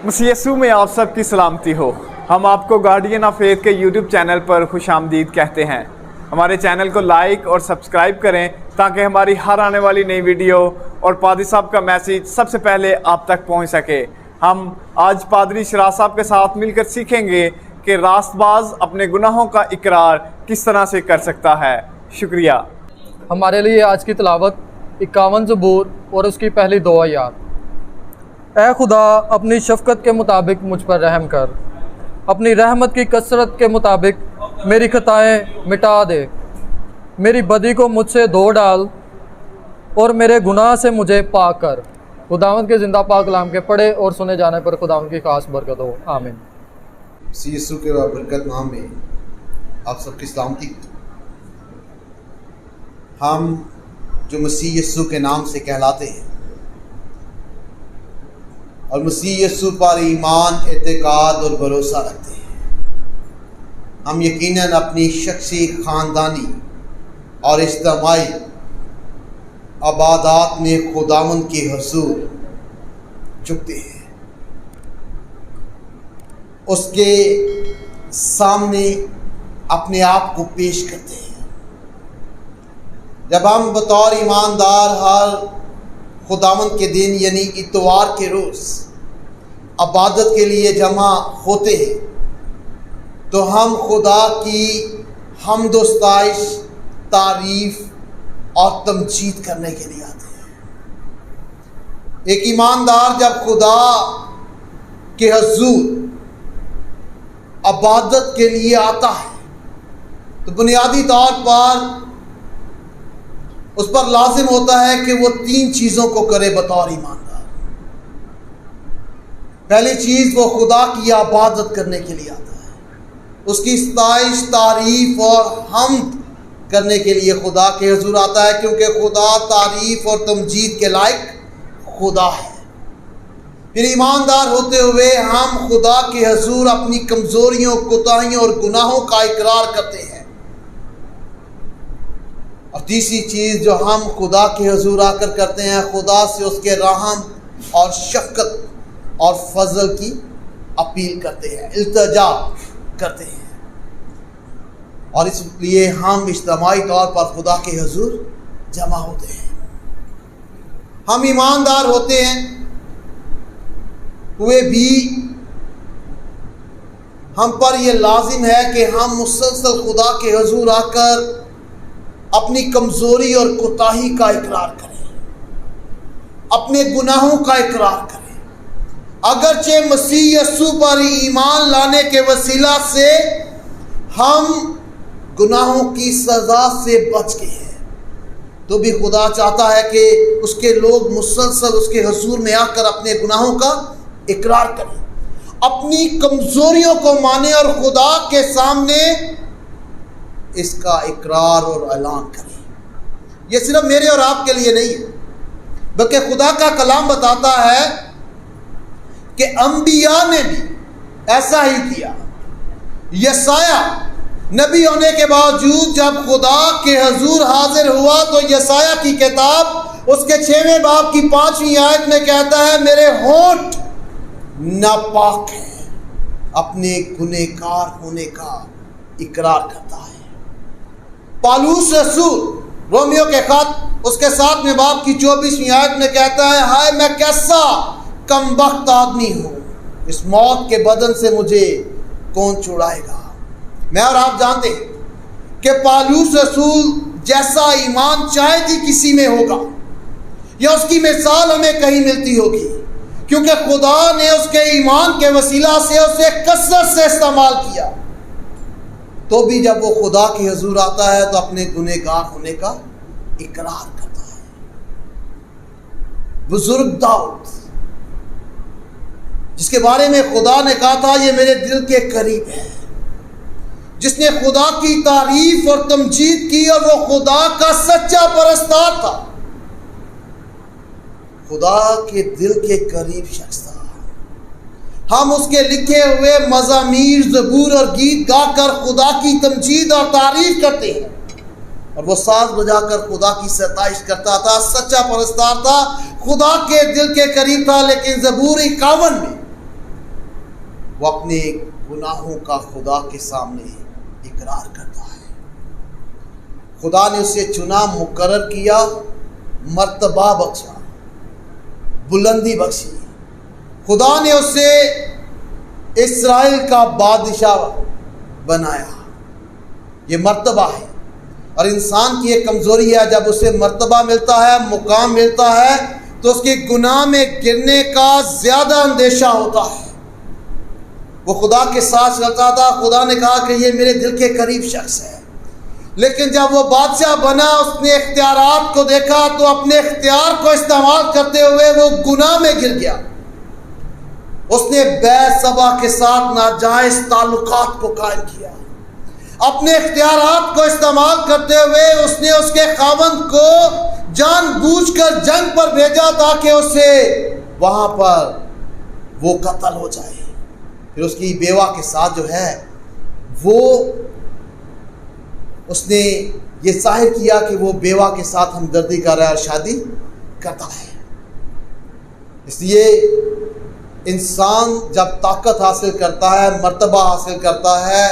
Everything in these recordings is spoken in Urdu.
مسیح یسوع میں آپ سب کی سلامتی ہو۔ ہم آپ کو گارڈین آف فیتھ کے یوٹیوب چینل پر خوش آمدید کہتے ہیں۔ ہمارے چینل کو لائک اور سبسکرائب کریں تاکہ ہماری ہر آنے والی نئی ویڈیو اور پادری صاحب کا میسیج سب سے پہلے آپ تک پہنچ سکے۔ ہم آج پادری شراز صاحب کے ساتھ مل کر سیکھیں گے کہ راست باز اپنے گناہوں کا اقرار کس طرح سے کر سکتا ہے۔ شکریہ۔ ہمارے لیے آج کی تلاوت 51 زبور اور اس کی پہلی 2 آیات۔ اے خدا، اپنی شفقت کے مطابق مجھ پر رحم کر، اپنی رحمت کی کثرت کے مطابق میری خطائیں مٹا دے، میری بدی کو مجھ سے دھو ڈال اور میرے گناہ سے مجھے پاک کر۔ خداوند کے زندہ پاک کلام کے پڑھے اور سنے جانے پر خداوند کی خاص برکت ہو، آمین۔ مسیح یسوع کے برکت نام میں آپ سب کی سلامتی۔ ہم جو مسیح یسوع کے نام سے کہلاتے ہیں اور مسیح یسوع پر ایمان، اعتقاد اور بھروسہ رکھتے ہیں، ہم یقیناً اپنی شخصی، خاندانی اور اجتماعی عبادات میں خداوند کے حضور جھکتے ہیں، اس کے سامنے اپنے آپ کو پیش کرتے ہیں۔ جب ہم بطور ایماندار ہر خداوند کے دن یعنی اتوار کے روز عبادت کے لیے جمع ہوتے ہیں تو ہم خدا کی حمد و ستائش، تعریف اور تمجید کرنے کے لیے آتے ہیں۔ ایک ایماندار جب خدا کے حضور عبادت کے لیے آتا ہے تو بنیادی طور پر اس پر لازم ہوتا ہے کہ وہ 3 چیزوں کو کرے بطور ایماندار۔ پہلی چیز، وہ خدا کی عبادت کرنے کے لیے آتا ہے، اس کی ستائش، تعریف اور حمد کرنے کے لیے خدا کے حضور آتا ہے، کیونکہ خدا تعریف اور تمجید کے لائق خدا ہے۔ پھر ایماندار ہوتے ہوئے ہم خدا کے حضور اپنی کمزوریوں، کوتاہیوں اور گناہوں کا اقرار کرتے ہیں۔ اور تیسری چیز جو ہم خدا کے حضور آ کر کرتے ہیں، خدا سے اس کے رحم اور شفقت اور فضل کی اپیل کرتے ہیں، التجا کرتے ہیں، اور اس لیے ہم اجتماعی طور پر خدا کے حضور جمع ہوتے ہیں۔ ہم ایماندار ہوتے ہیں ہوئے بھی ہم پر یہ لازم ہے کہ ہم مسلسل خدا کے حضور آ کر اپنی کمزوری اور کوتاہی کا اقرار کریں، اپنے گناہوں کا اقرار کریں۔ اگرچہ مسیح یسوع پر ایمان لانے کے وسیلہ سے ہم گناہوں کی سزا سے بچ گئے ہیں، تو بھی خدا چاہتا ہے کہ اس کے لوگ مسلسل اس کے حضور میں آ کر اپنے گناہوں کا اقرار کریں، اپنی کمزوریوں کو مانیں اور خدا کے سامنے اس کا اقرار اور اعلان کریں۔ یہ صرف میرے اور آپ کے لیے نہیں ہے، بلکہ خدا کا کلام بتاتا ہے کہ انبیاء نے بھی ایسا ہی کیا۔ یسایہ نبی ہونے کے باوجود جب خدا کے حضور حاضر ہوا تو یسایہ کی کتاب اس کے 6ویں باب کی 5ویں آیت میں کہتا ہے، میرے ہونٹ ناپاک ہیں، اپنے گنہگار ہونے کا اقرار کرتا ہے۔ پالوس رسول رومیو کے خط اس کے 7ویں باب کی 24ویں آیت میں کہتا ہے، ہائے میں کیسا کم بخت آدمی ہوں، اس موت کے بدن سے مجھے کون چھڑائے گا۔ میں اور آپ جانتے ہیں کہ پالوس رسول جیسا ایمان شاید ہی کسی میں ہوگا یا اس کی مثال ہمیں کہیں ملتی ہوگی، کیونکہ خدا نے اس کے ایمان کے وسیلہ سے اسے کثرت سے استعمال کیا، تو بھی جب وہ خدا کے حضور آتا ہے تو اپنے گنہگار ہونے کا اقرار کرتا ہے۔ بزرگ داؤد، جس کے بارے میں خدا نے کہا تھا یہ میرے دل کے قریب ہے، جس نے خدا کی تعریف اور تمجید کی اور وہ خدا کا سچا پرستار تھا، خدا کے دل کے قریب شخص تھا۔ ہم اس کے لکھے ہوئے مزامیر، زبور اور گیت گا کر خدا کی تمجید اور تعریف کرتے ہیں، اور وہ ساز بجا کر خدا کی ستائش کرتا تھا، سچا پرستار تھا، خدا کے دل کے قریب تھا۔ لیکن زبور 51 میں وہ اپنے گناہوں کا خدا کے سامنے اقرار کرتا ہے۔ خدا نے اسے چنا، مقرر کیا، مرتبہ بخشا، بلندی بخشی۔ خدا نے اسے اسرائیل کا بادشاہ بنایا۔ یہ مرتبہ ہے، اور انسان کی ایک کمزوری ہے، جب اسے مرتبہ ملتا ہے، مقام ملتا ہے، تو اس کے گناہ میں گرنے کا زیادہ اندیشہ ہوتا ہے۔ وہ خدا کے ساتھ چلتا تھا، خدا نے کہا کہ یہ میرے دل کے قریب شخص ہے، لیکن جب وہ بادشاہ بنا، اس نے اختیارات کو دیکھا تو اپنے اختیار کو استعمال کرتے ہوئے وہ گناہ میں گر گیا۔ اس نے بے سبا کے ساتھ ناجائز تعلقات کو قائم کیا۔ اپنے اختیارات کو استعمال کرتے ہوئے اس نے اس کے خاوند کو جان بوجھ کر جنگ پر بھیجا تاکہ اسے وہاں پر وہ قتل ہو جائے۔ پھر اس کی بیوہ کے ساتھ جو ہے وہ اس نے یہ ظاہر کیا کہ وہ بیوہ کے ساتھ ہمدردی کر رہا ہے اور شادی کرتا ہے۔ اس لیے انسان جب طاقت حاصل کرتا ہے، مرتبہ حاصل کرتا ہے،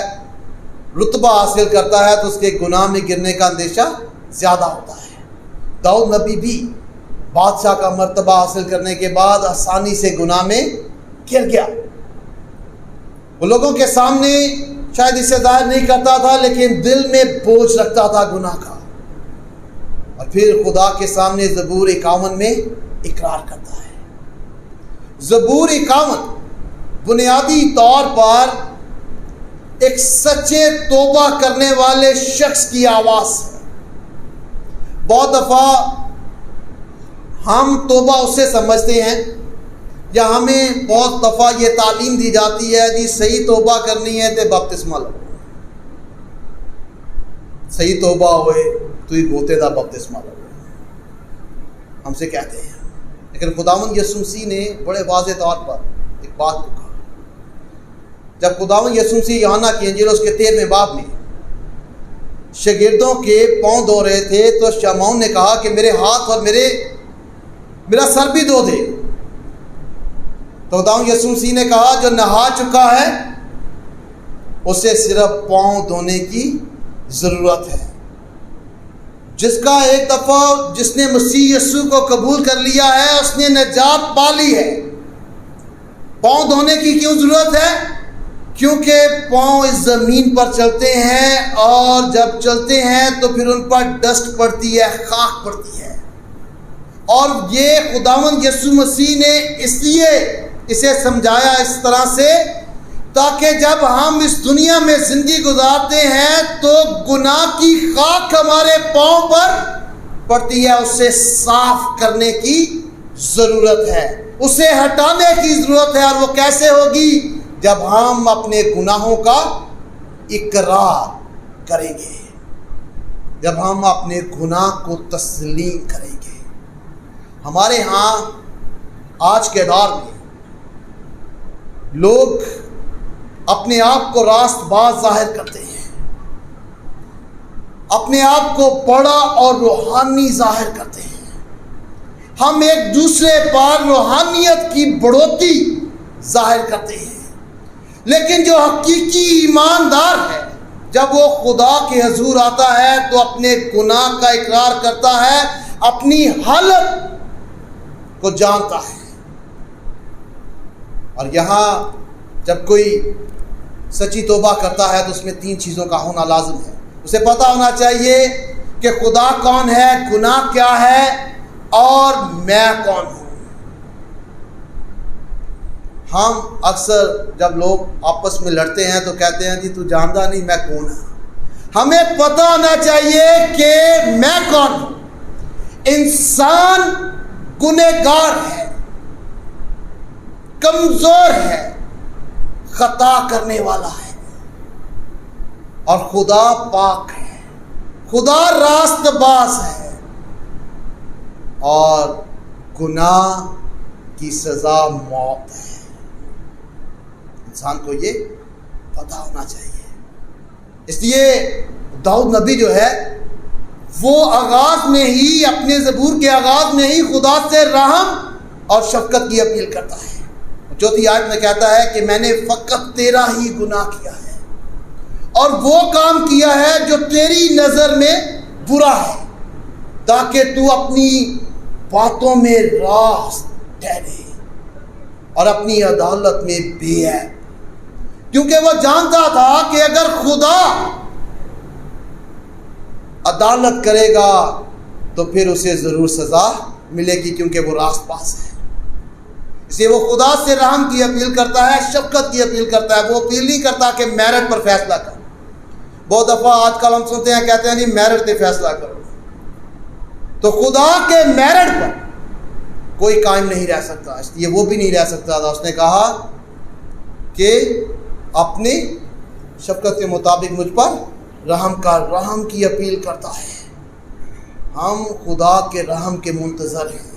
رتبہ حاصل کرتا ہے، تو اس کے گناہ میں گرنے کا اندیشہ زیادہ ہوتا ہے۔ داؤد نبی بھی بادشاہ کا مرتبہ حاصل کرنے کے بعد آسانی سے گناہ میں گر گیا۔ وہ لوگوں کے سامنے شاید اسے ظاہر نہیں کرتا تھا، لیکن دل میں بوجھ رکھتا تھا گناہ کا، اور پھر خدا کے سامنے زبور 51 میں اقرار کرتا ہے۔ زبور 51 بنیادی طور پر ایک سچے توبہ کرنے والے شخص کی آواز ہے۔ بہت دفعہ ہم توبہ اسے سمجھتے ہیں، یا ہمیں بہت دفعہ یہ تعلیم دی جاتی ہے جی صحیح توبہ کرنی ہے تو بپتسمہ لو، صحیح توبہ ہوئے تو ہی بوتے دا بپتسمہ لو، ہم سے کہتے ہیں۔ لیکن خداوند یسوع مسیح نے بڑے واضح طور پر ایک بات کو کہا۔ جب خداوند یسوع مسیح یوحنا کی انجیل اس کے 13ویں باب میں شاگردوں کے پاؤں دھو رہے تھے، تو شمعون نے کہا کہ میرے ہاتھ اور میرا سر بھی دھو دے۔ تو خداوند یسوع مسیح نے کہا جو نہا چکا ہے اسے صرف پاؤں دھونے کی ضرورت ہے۔ جس کا ایک دفعہ جس نے مسیح یسوع کو قبول کر لیا ہے اس نے نجات پا لی ہے۔ پاؤں دھونے کی کیوں ضرورت ہے؟ کیونکہ پاؤں اس زمین پر چلتے ہیں، اور جب چلتے ہیں تو پھر ان پر ڈسٹ پڑتی ہے، خاک پڑتی ہے، اور یہ خداوند یسوع مسیح نے اس لیے اسے سمجھایا اس طرح سے تاکہ جب ہم اس دنیا میں زندگی گزارتے ہیں تو گناہ کی خاک ہمارے پاؤں پر پڑتی ہے، اسے صاف کرنے کی ضرورت ہے، اسے ہٹانے کی ضرورت ہے۔ اور وہ کیسے ہوگی؟ جب ہم اپنے گناہوں کا اقرار کریں گے، جب ہم اپنے گناہ کو تسلیم کریں گے۔ ہمارے ہاں آج کے دور میں لوگ اپنے آپ کو راست باز ظاہر کرتے ہیں، اپنے آپ کو بڑا اور روحانی ظاہر کرتے ہیں۔ ہم ایک دوسرے پر روحانیت کی بڑھوتی ظاہر کرتے ہیں، لیکن جو حقیقی ایماندار ہے جب وہ خدا کے حضور آتا ہے تو اپنے گناہ کا اقرار کرتا ہے، اپنی حالت کو جانتا ہے۔ اور یہاں جب کوئی سچی توبہ کرتا ہے تو اس میں 3 چیزوں کا ہونا لازم ہے۔ اسے پتہ ہونا چاہیے کہ خدا کون ہے، گناہ کیا ہے، اور میں کون ہوں۔ ہم اکثر جب لوگ آپس میں لڑتے ہیں تو کہتے ہیں جی تو جانتا نہیں میں کون ہوں۔ ہمیں پتہ ہونا چاہیے کہ میں کون ہوں۔ انسان گنہگار ہے، کمزور ہے، خطا کرنے والا ہے، اور خدا پاک ہے، خدا راست باز ہے، اور گناہ کی سزا موت ہے۔ انسان کو یہ پتہ ہونا چاہیے۔ اس لیے داؤد نبی جو ہے وہ آغاز میں ہی، اپنے زبور کے آغاز میں ہی خدا سے رحم اور شفقت کی اپیل کرتا ہے۔ چوتھی آیت میں کہتا ہے کہ میں نے فقط تیرا ہی گناہ کیا ہے اور وہ کام کیا ہے جو تیری نظر میں برا ہے، تاکہ تو اپنی باتوں میں راست ٹھہرے اور اپنی عدالت میں بے عیب، کیونکہ وہ جانتا تھا کہ اگر خدا عدالت کرے گا تو پھر اسے ضرور سزا ملے گی، کیونکہ وہ راست باز ہے۔ اس لیے وہ خدا سے رحم کی اپیل کرتا ہے، شفقت کی اپیل کرتا ہے۔ وہ اپیل نہیں کرتا کہ میرٹ پر فیصلہ کر۔ بہت دفعہ آج کل ہم سنتے ہیں، کہتے ہیں نہیں میرٹ پہ فیصلہ کرو، تو خدا کے میرٹ پر کوئی قائم نہیں رہ سکتا، اس لیے وہ بھی نہیں رہ سکتا تھا۔ اس نے کہا کہ اپنی شفقت کے مطابق مجھ پر رحم کر، رحم کی اپیل کرتا ہے۔ ہم خدا کے رحم کے منتظر ہیں۔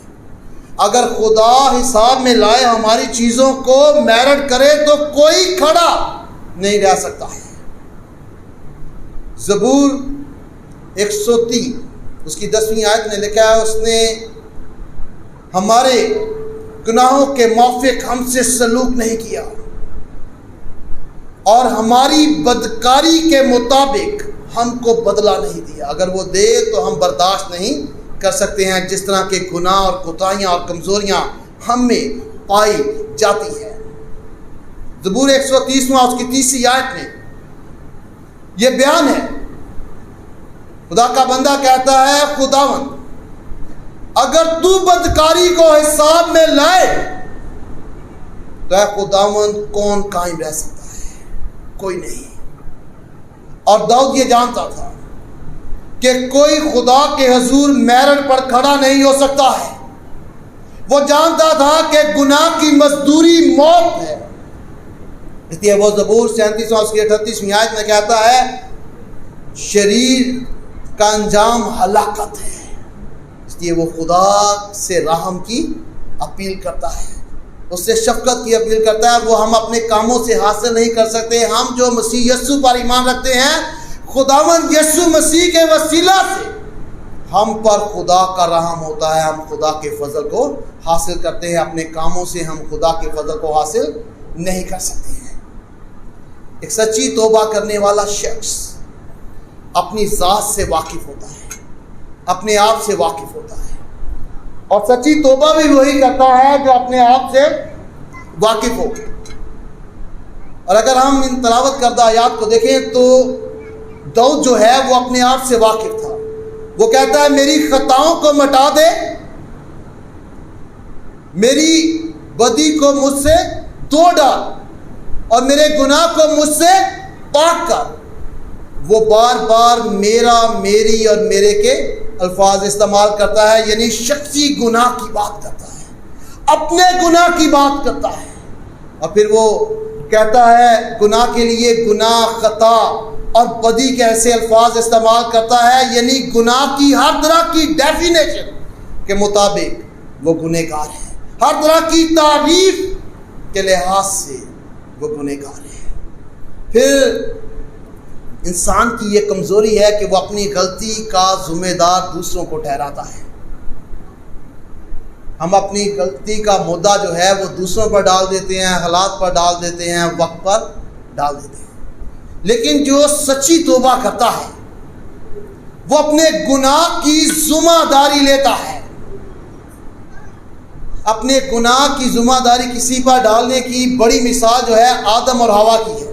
اگر خدا حساب میں لائے ہماری چیزوں کو، میرٹ کرے، تو کوئی کھڑا نہیں رہ سکتا ہے۔ زبور 103 اس کی 10ویں آیت نے لکھا ہے، اس نے ہمارے گناہوں کے موافق ہم سے سلوک نہیں کیا اور ہماری بدکاری کے مطابق ہم کو بدلہ نہیں دیا۔ اگر وہ دے تو ہم برداشت نہیں کر سکتے ہیں، جس طرح کے گناہ اور کوتاہیاں اور کمزوریاں ہم میں پائی جاتی ہیں۔ زبور 130 اس کی 30 آیت میں یہ بیان ہے، خدا کا بندہ کہتا ہے، خداوند اگر تو بدکاری کو حساب میں لائے تو اے خداوند کون قائم رہ سکتا ہے؟ کوئی نہیں۔ اور داؤد یہ جانتا تھا کہ کوئی خدا کے حضور میرٹ پر کھڑا نہیں ہو سکتا ہے۔ وہ جانتا تھا کہ گناہ کی مزدوری موت ہے، اس لیے وہ زبور 37 اس کی 38ویں آیت میں کہتا ہے، شریر کا انجام ہلاکت ہے۔ اس لیے وہ خدا سے رحم کی اپیل کرتا ہے، اس سے شفقت کی اپیل کرتا ہے۔ وہ ہم اپنے کاموں سے حاصل نہیں کر سکتے۔ ہم جو مسیح یسوع پر ایمان رکھتے ہیں، خداوند یسوع مسیح کے وسیلہ سے ہم پر خدا کا رحم ہوتا ہے۔ ہم خدا کے فضل کو حاصل کرتے ہیں، اپنے کاموں سے ہم خدا کے فضل کو حاصل نہیں کر سکتے ہیں۔ ایک سچی توبہ کرنے والا شخص اپنی ذات سے واقف ہوتا ہے، اپنے آپ سے واقف ہوتا ہے، اور سچی توبہ بھی وہی کرتا ہے جو اپنے آپ سے واقف ہو۔ اور اگر ہم ان تلاوت کردہ آیات کو دیکھیں تو داؤد جو ہے وہ اپنے آپ سے واقف تھا۔ وہ کہتا ہے، میری خطاؤں کو مٹا دے، میری بدی کو مجھ سے دھو ڈال اور میرے گناہ کو مجھ سے پاک کر۔ وہ بار بار میرا، میری اور میرے کے الفاظ استعمال کرتا ہے، یعنی شخصی گناہ کی بات کرتا ہے، اپنے گناہ کی بات کرتا ہے۔ اور پھر وہ کہتا ہے گناہ کے لیے گناہ، خطا اور بدی کے ایسے الفاظ استعمال کرتا ہے، یعنی گناہ کی ہر طرح کی ڈیفینیشن کے مطابق وہ گنہگار ہے، ہر طرح کی تعریف کے لحاظ سے وہ گنہگار ہے۔ پھر انسان کی یہ کمزوری ہے کہ وہ اپنی غلطی کا ذمہ دار دوسروں کو ٹھہراتا ہے۔ ہم اپنی غلطی کا مدعا جو ہے وہ دوسروں پر ڈال دیتے ہیں، حالات پر ڈال دیتے ہیں، وقت پر ڈال دیتے ہیں۔ لیکن جو سچی توبہ کرتا ہے وہ اپنے گناہ کی ذمہ داری لیتا ہے۔ اپنے گناہ کی ذمہ داری کسی پر ڈالنے کی بڑی مثال جو ہے آدم اور حوا کی ہے۔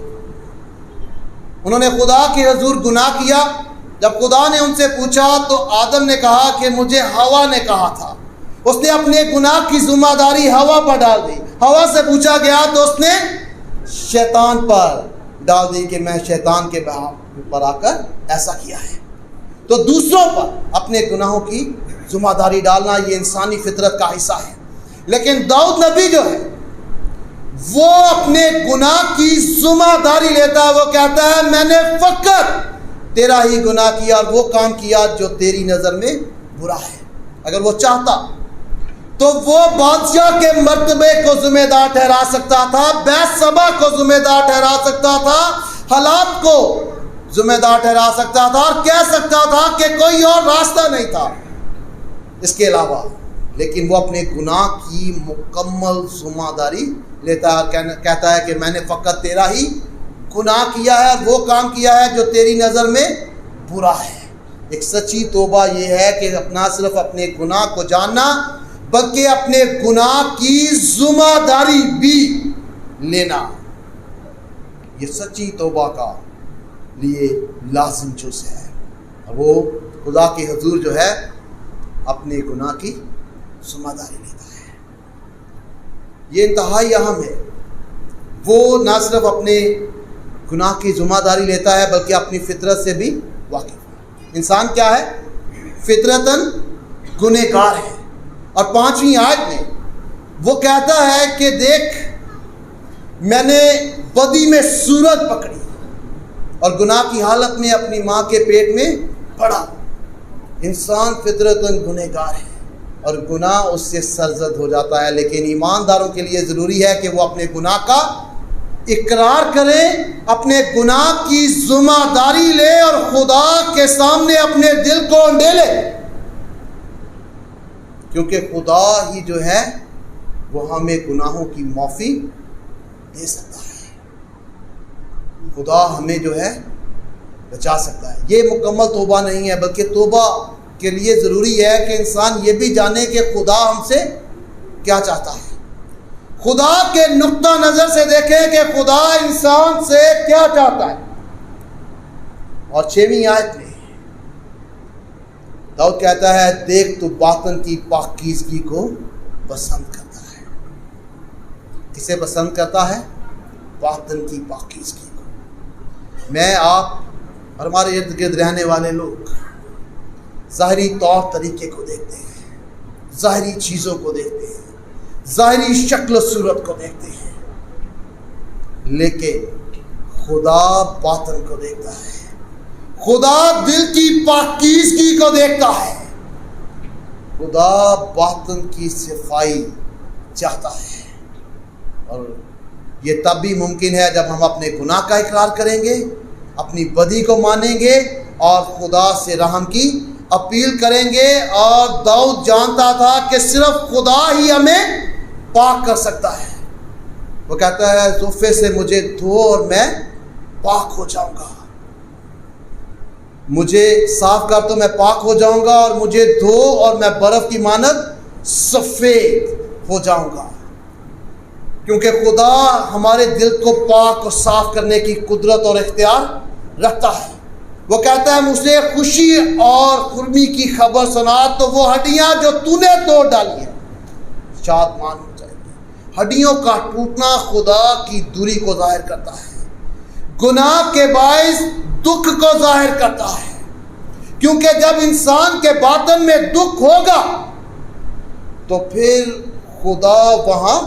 انہوں نے خدا کے حضور گناہ کیا۔ جب خدا نے ان سے پوچھا تو آدم نے کہا کہ مجھے حوا نے کہا تھا۔ اس نے اپنے گناہ کی ذمہ داری حوا پر ڈال دی۔ حوا سے پوچھا گیا تو اس نے شیطان پر ڈال دی کہ میں شیطان کے پر آ کر ایسا کیا ہے۔ تو دوسروں پر اپنے گناہوں کی ذمہ داری ڈالنا یہ انسانی فطرت کا حصہ ہے۔ لیکن داؤد نبی جو ہے وہ اپنے گناہ کی ذمہ داری لیتا ہے۔ وہ کہتا ہے میں نے فقط تیرا ہی گناہ کیا اور وہ کام کیا جو تیری نظر میں برا ہے۔ اگر وہ چاہتا تو وہ بادشاہ کے مرتبے کو ذمہ دار ٹھہرا سکتا تھا، بیسبا کو ذمہ دار ٹھہرا سکتا تھا، حالات کو ذمہ دار ٹھہرا سکتا تھا اور کہہ سکتا تھا کہ کوئی اور راستہ نہیں تھا اس کے علاوہ۔ لیکن وہ اپنے گناہ کی مکمل ذمہ داری لیتا ہے اور کہتا ہے کہ میں نے فقط تیرا ہی گناہ کیا ہے اور وہ کام کیا ہے جو تیری نظر میں برا ہے۔ ایک سچی توبہ یہ ہے کہ نہ صرف اپنے گناہ کو جاننا بلکہ اپنے گناہ کی ذمہ داری بھی لینا، یہ سچی توبہ کا لیے لازم جز ہے۔ اور وہ خدا کے حضور جو ہے اپنے گناہ کی ذمہ داری لیتا ہے۔ یہ انتہائی اہم ہے، وہ نہ صرف اپنے گناہ کی ذمہ داری لیتا ہے بلکہ اپنی فطرت سے بھی واقف ہے۔ انسان کیا ہے؟ فطرتاً گنہگار ہے۔ اور 5ویں آیت میں وہ کہتا ہے کہ دیکھ میں نے بدی میں صورت پکڑی اور گناہ کی حالت میں اپنی ماں کے پیٹ میں پڑا۔ انسان فطرتاً گنہگار ہے اور گناہ اس سے سرزد ہو جاتا ہے، لیکن ایمانداروں کے لیے ضروری ہے کہ وہ اپنے گناہ کا اقرار کریں، اپنے گناہ کی ذمہ داری لے اور خدا کے سامنے اپنے دل کو انڈیلے، کیونکہ خدا ہی جو ہے وہ ہمیں گناہوں کی معافی دے سکتا ہے۔ خدا ہمیں جو ہے بچا سکتا ہے۔ یہ مکمل توبہ نہیں ہے، بلکہ توبہ کے لیے ضروری ہے کہ انسان یہ بھی جانے کہ خدا ہم سے کیا چاہتا ہے، خدا کے نقطہ نظر سے دیکھیں کہ خدا انسان سے کیا چاہتا ہے۔ اور 6ویں آیت میں داؤد کہتا ہے دیکھ تو باطن کی پاکیزگی کو پسند کرتا ہے۔ کسے پسند کرتا ہے؟ باطن کی پاکیزگی کو۔ میں آپ اور ہمارے ارد گرد رہنے والے لوگ ظاہری طور طریقے کو دیکھتے ہیں، ظاہری چیزوں کو دیکھتے ہیں، ظاہری شکل و صورت کو دیکھتے ہیں، لیکن خدا باطن کو دیکھتا ہے، خدا دل کی پاکیزگی کو دیکھتا ہے، خدا باطن کی صفائی چاہتا ہے۔ اور یہ تب بھی ممکن ہے جب ہم اپنے گناہ کا اقرار کریں گے، اپنی بدی کو مانیں گے اور خدا سے رحم کی اپیل کریں گے۔ اور داؤد جانتا تھا کہ صرف خدا ہی ہمیں پاک کر سکتا ہے۔ وہ کہتا ہے زوفے سے مجھے دھو اور میں پاک ہو جاؤں گا، مجھے صاف کر تو میں پاک ہو جاؤں گا، اور مجھے دھو اور میں برف کی مانند سفید ہو جاؤں گا، کیونکہ خدا ہمارے دل کو پاک اور صاف کرنے کی قدرت اور اختیار رکھتا ہے۔ وہ کہتا ہے مجھے خوشی اور خرمی کی خبر سنا تو وہ ہڈیاں جو تو نے توڑ ڈالی ہیں شادمان ہو جائیں گی۔ ہڈیوں کا ٹوٹنا خدا کی دوری کو ظاہر کرتا ہے، گناہ کے باعث دکھ کو ظاہر کرتا ہے، کیونکہ جب انسان کے باطن میں دکھ ہوگا تو پھر خدا وہاں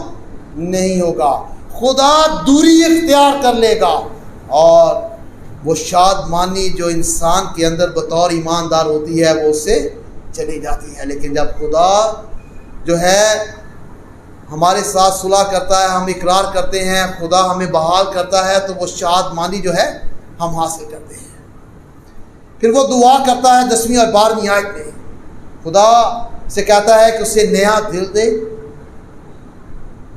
نہیں ہوگا، خدا دوری اختیار کر لے گا، اور وہ شادمانی جو انسان کے اندر بطور ایماندار ہوتی ہے وہ اس سے چلی جاتی ہے۔ لیکن جب خدا جو ہے ہمارے ساتھ صلح کرتا ہے، ہم اقرار کرتے ہیں، خدا ہمیں بحال کرتا ہے، تو وہ شادمانی جو ہے ہم حاصل کرتے ہیں۔ پھر وہ دعا کرتا ہے 10ویں اور 12ویں آیت میں، خدا سے کہتا ہے کہ اسے نیا دل دے،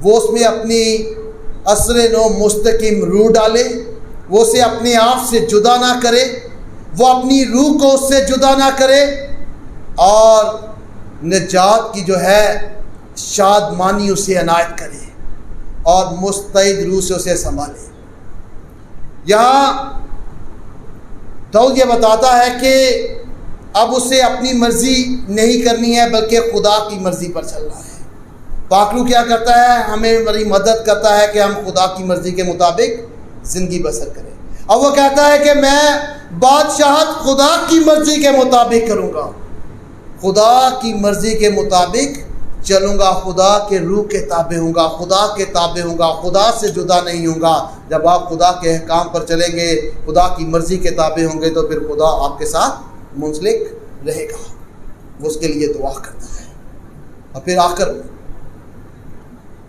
وہ اس میں اپنی اثر نو مستقیم روح ڈالے، وہ اسے اپنے آپ سے جدا نہ کرے، وہ اپنی روح کو اس سے جدا نہ کرے، اور نجات کی جو ہے شادمانی اسے عنایت کرے اور مستعد روح سے اسے سنبھالے۔ یہاں داؤد یہ بتاتا ہے کہ اب اسے اپنی مرضی نہیں کرنی ہے بلکہ خدا کی مرضی پر چلنا ہے۔ پاکلو کیا کرتا ہے؟ ہمیں بڑی مدد کرتا ہے کہ ہم خدا کی مرضی کے مطابق زندگی بسر کریں۔ اب وہ کہتا ہے کہ میں بادشاہت خدا کی مرضی کے مطابق کروں گا، خدا کی مرضی کے مطابق چلوں گا، خدا کے روح کے تابع ہوں گا، خدا کے تابع ہوں گا، خدا سے جدا نہیں ہوں گا۔ جب آپ خدا کے احکام پر چلیں گے، خدا کی مرضی کے تابع ہوں گے، تو پھر خدا آپ کے ساتھ منسلک رہے گا۔ وہ اس کے لیے دعا کرتا ہے، اور پھر آخر میں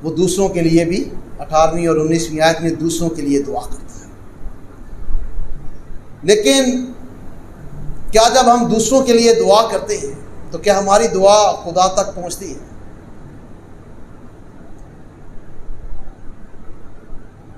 وہ دوسروں کے لیے بھی 18ویں اور 19ویں آیت میں دوسروں کے لیے دعا کرتا ہے۔ لیکن کیا جب ہم دوسروں کے لیے دعا کرتے ہیں تو کیا ہماری دعا خدا تک پہنچتی ہے؟